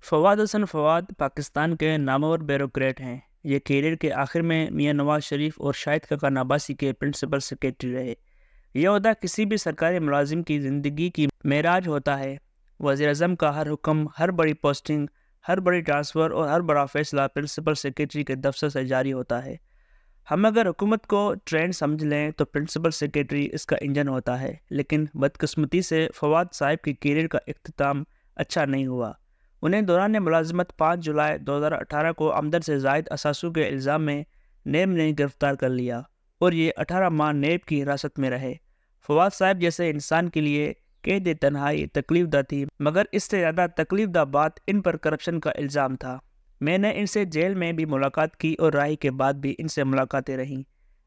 फवाद हसन फवाद पाकिस्तान के नामवर ब्यूरोक्रेट हैं। ये कैरियर के आखिर में मियां नवाज शरीफ और शाहिद काका नबासी के प्रिंसिपल सेक्रेटरी रहे। यह ओहदा किसी भी सरकारी मुलाजिम की ज़िंदगी की मेराज होता है। वज़ीर-ए-आज़म का हर हुक्म, हर बड़ी पोस्टिंग, हर बड़ी ट्रांसफ़र और हर बड़ा फैसला प्रिंसिपल सेक्रेटरी के दफ्तर से जारी होता है। हम अगर हुकूमत को ट्रेंड समझ लें तो प्रिंसिपल सेक्रेटरी इसका इंजन होता है, लेकिन बदकिस्मती से फवाद साहब की कैरियर का इख्तिताम अच्छा नहीं हुआ। उन्हें दौरान मुलाजमत 5 जुलाई 2018 को आमदन से ज़ायद असासों के इल्ज़ाम में नेब ने गिरफ्तार कर लिया और ये 18 माह नेब की हिरासत में रहे। फवाद साहब जैसे इंसान के लिए कैद तन्हाई तकलीफ दा थी, मगर इससे ज़्यादा तकलीफ दा बात इन पर करप्शन का इल्ज़ाम था। मैंने इनसे जेल में भी मुलाकात की और राही के बाद भी इनसे मुलाकातें रहीं।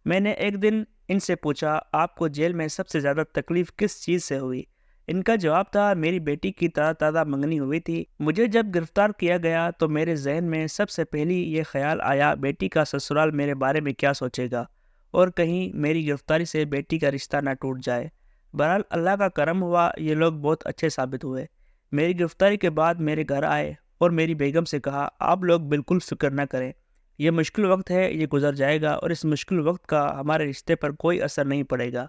मैंने एक दिन इनसे पूछा, आपको जेल में सबसे ज़्यादा तकलीफ़ किस चीज़ से हुई? इनका जवाब था, मेरी बेटी की ताज़ा मंगनी हुई थी। मुझे जब गिरफ्तार किया गया तो मेरे जहन में सबसे पहली ये ख्याल आया, बेटी का ससुराल मेरे बारे में क्या सोचेगा और कहीं मेरी गिरफ्तारी से बेटी का रिश्ता ना टूट जाए। बहरहाल अल्लाह का करम हुआ, ये लोग बहुत अच्छे साबित हुए। मेरी गिरफ्तारी के बाद मेरे घर आए और मेरी बेगम से कहा, आप लोग बिल्कुल फिक्र न करें, ये मुश्किल वक्त है, ये गुजर जाएगा और इस मुश्किल वक्त का हमारे रिश्ते पर कोई असर नहीं पड़ेगा।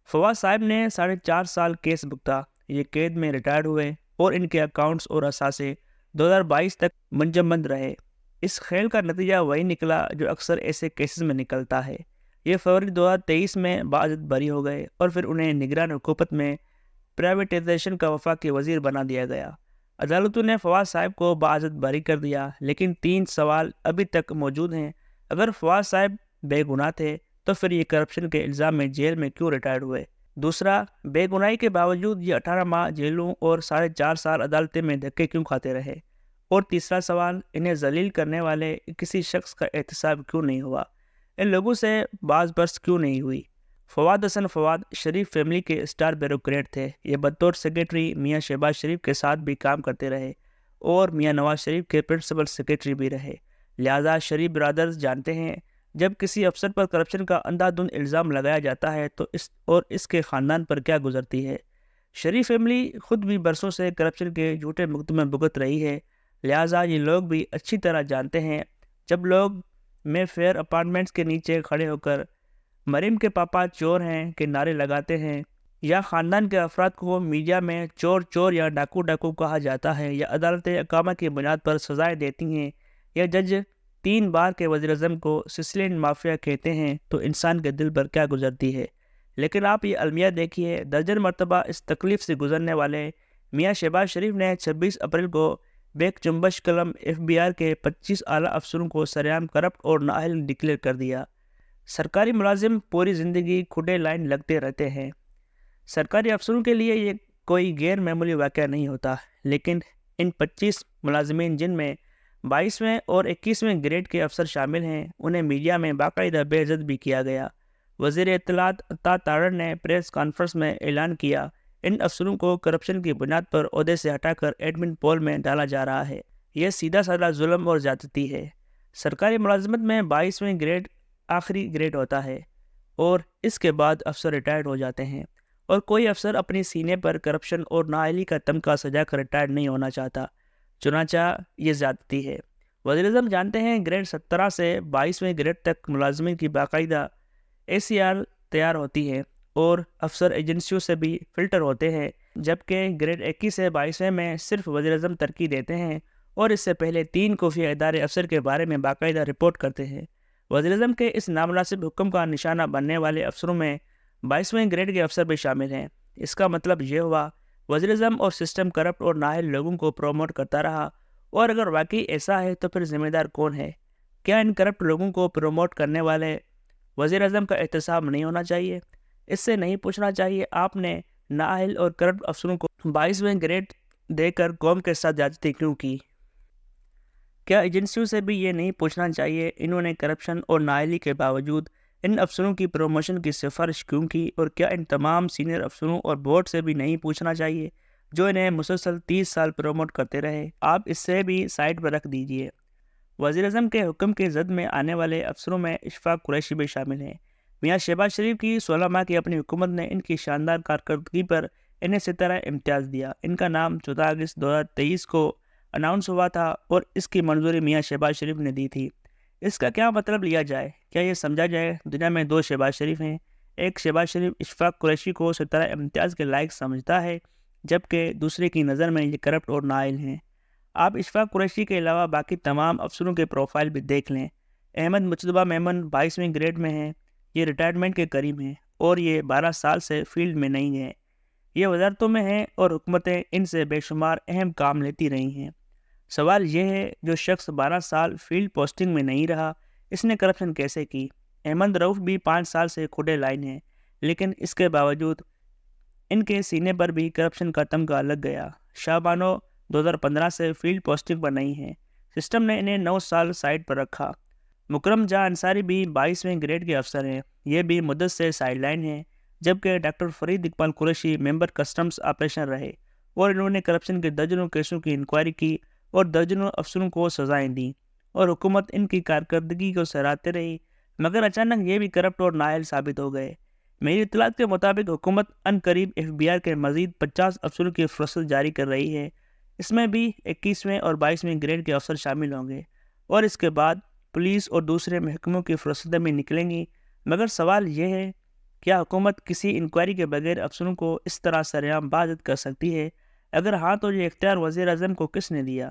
फवाद साहब ने 4.5 साल केस भुगता, ये कैद में रिटायर्ड हुए और इनके अकाउंट्स और असासे 2022 तक मंजमंद रहे। इस खेल का नतीजा वही निकला जो अक्सर ऐसे केसेस में निकलता है। ये फरवरी 2023 में बाअज़्ज़त बरी हो गए और फिर उन्हें निगरान हुकूमत में प्राइवेटाइजेशन का वफाकी वजीर बना दिया गया। अदालतों ने फवाद साहब को बाअज़्ज़त बरी कर दिया, लेकिन 3 सवाल अभी तक मौजूद हैं। अगर फवाद साहब बेगुनाह थे तो फिर ये करप्शन के इल्ज़ाम में जेल में क्यों रिटायर्ड हुए? दूसरा, बेगुनाही के बावजूद ये 18 माह जेलों और 4.5 साल अदालतें में धक्के क्यों खाते रहे? और तीसरा सवाल, इन्हें जलील करने वाले किसी शख्स का एहतसाब क्यों नहीं हुआ? इन लोगों से बाज़ बर्स क्यों नहीं हुई? फवाद हसन फवाद शरीफ फैमिली के स्टार ब्यूरोक्रेट थे। ये बतौर सेक्रेटरी मियां शहबाज शरीफ के साथ भी काम करते रहे और मियां नवाज शरीफ के प्रिंसिपल सेक्रेटरी भी रहे। लिहाजा शरीफ ब्रादर्स जानते हैं, जब किसी अफसर पर करप्शन का अंधाधुंध इल्ज़ाम लगाया जाता है तो इसके ख़ानदान पर क्या गुजरती है। शरीफ फैमिली खुद भी बरसों से करप्शन के झूठे मुकदमे भुगत रही है। लिहाजा ये लोग भी अच्छी तरह जानते हैं, जब लोग मे फेयर अपार्टमेंट्स के नीचे खड़े होकर मरीम के पापा चोर हैं के नारे लगाते हैं, या ख़ानदान के अफराद को मीडिया में चोर चोर या डाकू डाकू कहा जाता है, या अदालतें अकामा की बुनियाद पर सजाएं देती हैं, या जज 3 बार के वज़ीर-ए-आज़म को सिसिलियन माफिया कहते हैं, तो इंसान के दिल पर क्या गुजरती है। लेकिन आप ये अलमिया देखिए, दर्जन मरतबा इस तकलीफ़ से गुजरने वाले मियां शहबाज शरीफ ने 26 अप्रैल को बेक जुम्बश कलम FBI के 25 आला अफसरों को सरेआम करप्ट और नाअहल डिक्लेयर कर दिया। सरकारी मुलाजिम पूरी ज़िंदगी खुदे लाइन लगते रहते हैं। सरकारी अफसरों के लिए ये कोई गैर मामूली वाक़या नहीं होता, लेकिन इन 25 मुलाजमीन जिनमें 22वें और 21वें ग्रेड के अफसर शामिल हैं, उन्हें मीडिया में बाकायदा बेइज्जत भी किया गया। वज़ीर इत्तलात अता तारड़ ने प्रेस कॉन्फ्रेंस में ऐलान किया, इन अफसरों को करप्शन की बुनियाद पर ओहदे से हटाकर एडमिन पोल में डाला जा रहा है। यह सीधा साधा जुल्म और ज़्यादती है। सरकारी मुलाजमत में 22वें ग्रेड आखिरी ग्रेड होता है और इसके बाद अफसर रिटायर्ड हो जाते हैं, और कोई अफसर अपने सीने पर करप्शन और नाअहली का तमगा सजा कर रिटायर्ड नहीं होना चाहता। चुनांचा ये ज़्यादती है। वज़ीर-ए-आज़म जानते हैं, ग्रेड 17 से 22वें ग्रेड तक मुलाजमीन की बाकायदा ACR तैयार होती है और अफसर एजेंसियों से भी फ़िल्टर होते हैं, जबकि ग्रेड 21 से 22वें में सिर्फ वज़ीर-ए-आज़म तरक्की देते हैं और इससे पहले 3 खुफिया इदारे अफसर के बारे में बाकायदा रिपोर्ट करते हैं। वज़ीर-ए-आज़म के इस नामुनासिब हुक्म का निशाना बनने वाले अफसरों में 22वें ग्रेड के अफसर भी शामिल हैं। इसका मतलब ये हुआ, वज़ीर-ए-आज़म और सिस्टम करप्ट और नाअहल लोगों को प्रोमोट करता रहा। और अगर वाकई ऐसा है तो फिर ज़िम्मेदार कौन है? क्या इन करप्ट लोगों को प्रोमोट करने वाले वज़ीर-ए-आज़म का एहतसाब नहीं होना चाहिए? इससे नहीं पूछना चाहिए, आपने नाअहल और करप्ट अफसरों को 22वें ग्रेड देकर कौम के साथ ज़्यादती क्यों की? क्या एजेंसियों से भी ये नहीं पूछना चाहिए, इन्होंने करप्शन और नाअहली के बावजूद इन अफसरों की प्रमोशन की सिफारिश क्यों की? और क्या इन तमाम सीनियर अफसरों और बोर्ड से भी नहीं पूछना चाहिए, जो इन्हें मुसलसल 30 साल प्रमोट करते रहे? आप इससे भी साइड पर रख दीजिए। वज़ीर-ए-आज़म के हुक्म के ज़द में आने वाले अफसरों में इशफाक कुरैशी भी शामिल हैं। मियां शहबाज शरीफ की 16 माह की अपनी हुकूमत ने इनकी शानदार कारकर्दगी पर इन्हें सितारा इम्तियाज़ दिया। इनका नाम 14 अगस्त 2023 को اناؤنس ہوا تھا اور اس کی منظوری میاں شہباز شریف نے دی تھی۔ اس کا کیا مطلب لیا جائے؟ کیا یہ سمجھا جائے دنیا میں دو شہباز شریف ہیں؟ ایک شہباز شریف اشفاق قریشی کو ستارہ امتیاز کے لائق سمجھتا ہے، جبکہ دوسرے کی نظر میں یہ کرپٹ اور نائل ہیں۔ آپ اشفاق قریشی کے علاوہ باقی تمام افسروں کے پروفائل بھی دیکھ لیں۔ احمد مجتبیٰ میمن 22ویں گریڈ میں ہیں، یہ ریٹائرمنٹ کے قریب ہیں اور یہ 12 سال سے فیلڈ میں نہیں ہیں۔ یہ وزارتوں میں ہیں اور حکومتیں ان سے بے شمار اہم کام لیتی رہی ہیں۔ سوال یہ ہے، جو شخص 12 سال فیلڈ پوسٹنگ میں نہیں رہا، اس نے کرپشن کیسے کی؟ احمد رؤف بھی 5 سال سے کھڑے لائن ہیں، لیکن اس کے باوجود ان کے سینے پر بھی کرپشن کا تمغہ لگ گیا۔ شاہ بانو 2015 سے فیلڈ پوسٹنگ پر نہیں ہیں، سسٹم نے انہیں 9 سال سائٹ پر رکھا۔ مکرم جہاں انصاری بھی 22ویں گریڈ کے افسر ہیں، یہ بھی مدت سے سائیڈ لائن ہیں، جبکہ ڈاکٹر فرید اقبال قریشی ممبر کسٹمز آپریشن رہے اور انہوں نے کرپشن کے درجنوں کیسوں کی انکوائری کی اور درجنوں افسروں کو سزائیں دیں اور حکومت ان کی کارکردگی کو سراہتے رہی، مگر اچانک یہ بھی کرپٹ اور نااہل ثابت ہو گئے۔ میری اطلاعات کے مطابق حکومت ان قریب FBI کے مزید 50 افسروں کی فہرست جاری کر رہی ہے، اس میں بھی 21ویں اور 22ویں گریڈ کے افسر شامل ہوں گے اور اس کے بعد پولیس اور دوسرے محکموں کی فہرستیں بھی نکلیں گی۔ مگر سوال یہ ہے، کیا حکومت کسی انکوائری کے بغیر افسروں کو اس طرح سرعام بازد کر سکتی ہے؟ اگر ہاں تو یہ اختیار وزیر اعظم کو کس نے دیا؟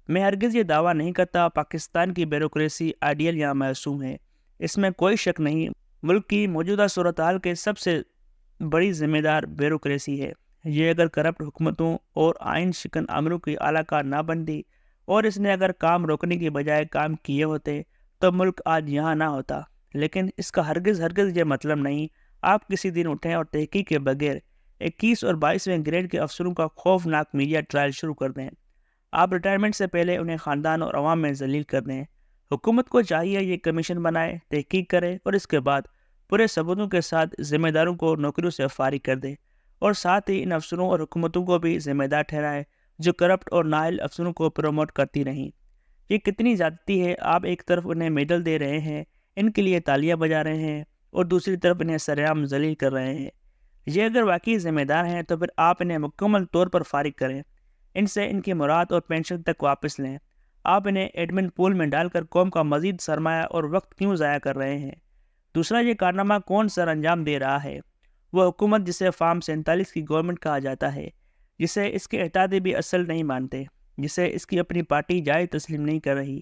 میں ہرگز یہ دعویٰ نہیں کرتا پاکستان کی بیوروکریسی آئیڈیل یا معصوم ہے، اس میں کوئی شک نہیں۔ ملک کی موجودہ صورتحال کے سب سے بڑی ذمہ دار بیوروکریسی ہے۔ یہ اگر کرپٹ حکومتوں اور آئین شکن عملوں کی اعلیٰ کار نہ بنتی اور اس نے اگر کام روکنے کی بجائے کام کیے ہوتے تو ملک آج یہاں نہ ہوتا، لیکن اس کا ہرگز یہ مطلب نہیں آپ کسی دن اٹھیں اور تحقیق کے بغیر 21 اور 22ویں گریڈ کے افسروں کا خوفناک میڈیا ٹرائل شروع کر دیں۔ آپ ریٹائرمنٹ سے پہلے انہیں خاندان اور عوام میں ذلیل کر دیں۔ حکومت کو چاہیے یہ کمیشن بنائے، تحقیق کرے اور اس کے بعد پورے ثبوتوں کے ساتھ ذمہ داروں کو نوکریوں سے فارغ کر دے اور ساتھ ہی ان افسروں اور حکومتوں کو بھی ذمہ دار ٹھہرائے جو کرپٹ اور نااہل افسروں کو پروموٹ کرتی رہیں۔ یہ کتنی زیادتی ہے، آپ ایک طرف انہیں میڈل دے رہے ہیں، ان کے لیے تالیاں بجا رہے ہیں اور دوسری طرف انہیں سرعام ذلیل کر رہے ہیں۔ یہ اگر واقعی ذمہ دار ہیں تو پھر آپ انہیں مکمل طور پر فارغ کریں، ان سے ان کی مراد اور پینشن تک واپس لیں۔ آپ انہیں ایڈمن پول میں ڈال کر قوم کا مزید سرمایہ اور وقت کیوں ضائع کر رہے ہیں؟ دوسرا، یہ کارنامہ کون سر انجام دے رہا ہے؟ وہ حکومت جسے فارم 47 کی گورنمنٹ کہا جاتا ہے، جسے اس کے اتحادی بھی اصل نہیں مانتے، جسے اس کی اپنی پارٹی جائز تسلیم نہیں کر رہی،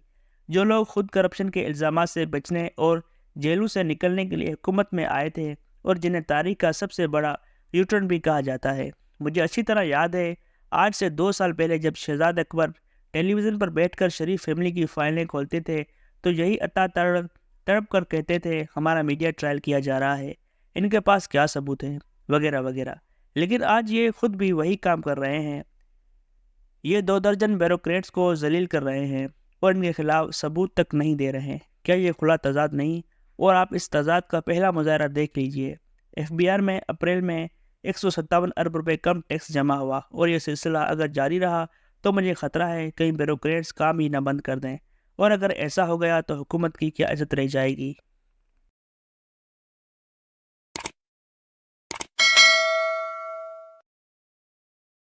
جو لوگ خود کرپشن کے الزامات سے بچنے اور جیلوں سے نکلنے کے لیے حکومت میں آئے تھے اور جنہیں تاریخ کا سب سے بڑا یوٹرن بھی کہا جاتا ہے۔ مجھے اچھی طرح یاد ہے، آج سے 2 سال پہلے جب شہزاد اکبر ٹیلی ویژن پر بیٹھ کر شریف فیملی کی فائلیں کھولتے تھے تو یہی عطا تڑپ کر کہتے تھے ہمارا میڈیا ٹرائل کیا جا رہا ہے، ان کے پاس کیا ثبوت ہیں، وغیرہ وغیرہ۔ لیکن آج یہ خود بھی وہی کام کر رہے ہیں، یہ 2 درجن بیوروکریٹس کو ذلیل کر رہے ہیں اور ان کے خلاف ثبوت تک نہیں دے رہے ہیں۔ کیا یہ کھلا تضاد نہیں؟ اور آپ اس تضاد کا پہلا مظاہرہ دیکھ لیجئے۔ FBI میں اپریل میں 157 ارب روپے کم ٹیکس جمع ہوا اور یہ سلسلہ اگر جاری رہا تو مجھے خطرہ ہے کہیں بیوروکریٹس کام ہی نہ بند کر دیں، اور اگر ایسا ہو گیا تو حکومت کی کیا عزت رہ جائے گی؟